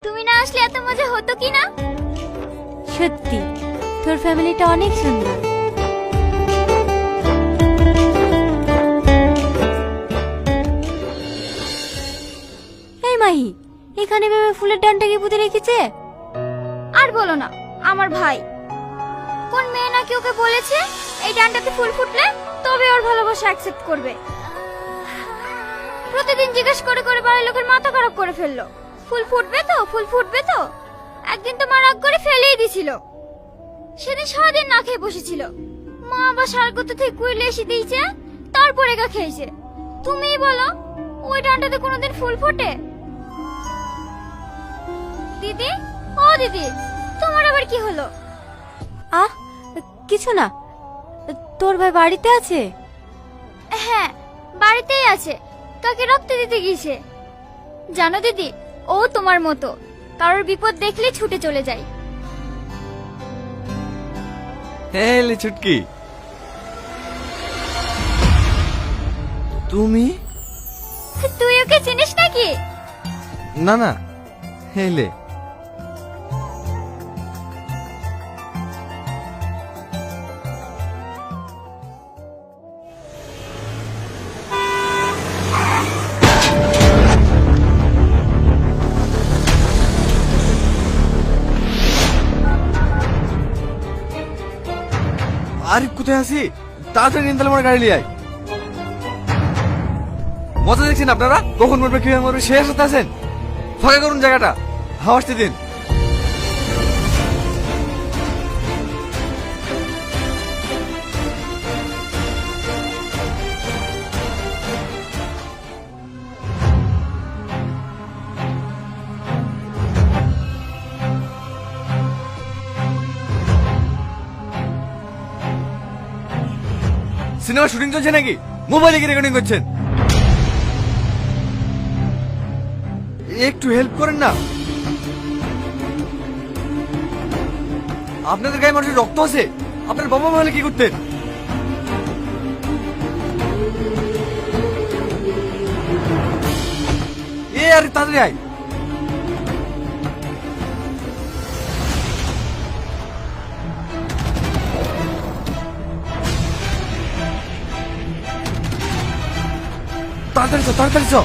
তুমি না আসলে এত মজা হতো কি না? সত্যি তোর ফ্যামিলিটা অনেক সুন্দর। এই মাহি, এখানে ভেবে ফুলের ডানটাকে পুঁতে রেখেছে। আর বলো না, আমার ভাই কোন মেয়ে নাকি ওকে বলেছে এই ডানটাতে ফুল ফুটলে তবে ওর ভালোবাসা অ্যাকসেপ্ট করবে। প্রতিদিন জিজ্ঞেস করে করে বাড়ির লোকের মাথা খারাপ করে ফেললো, ফুল ফুটবে তো, ফুল ফুটবে তো। একদিন তো মা রাগ করে ফেলেই দিছিল। সেদিন সারাদিন না খেয়ে বসেছিল। মা আবার সারগত থেকে কুইলে এসে দিয়েছে, তারপরে গা খেয়েছে। তুমিই বলো ওই ডানটাতে কোনোদিন ফুল ফোটে? দিদি, ও দিদি, তোমার আবার কি হলো? আহ, কিছু না। তোর ভাই বাড়িতে আছে? হ্যাঁ, বাড়িতেই আছে। কাকে রক্ত দিতে গিয়েছে। জানো দিদি, ও তোমার মতো কারোর বিপদ দেখলেই ছুটে চলে যায়। হেলে ছুটকি, তুমি? তুই ওকে চিনিস নাকি? না না, হেলে। আরে কোথায় আছি? তাড়াতাড়ি নিয়ে তাহলে আমার গাড়ি নিয়ে আয়। মজা দেখছেন আপনারা? কখন মরবে কিভাবে মরবে সে আসাতে আছেন। ফাঁকা করুন জায়গাটা, হাওয়া আসতে দিন। সিনেমা শুটিং চলছে নাকি? মোবাইলে কি রেকর্ডিং করছেন? একটু হেল্প করেন না। আপনাদের গায়ে মানুষের রক্ত আছে। আপনার বাবা মা হলে কি করতেন? আরে তাড়াতাড়ি আয়। তাড়াতাড়ি চ, তাড়াতাড়ি চ।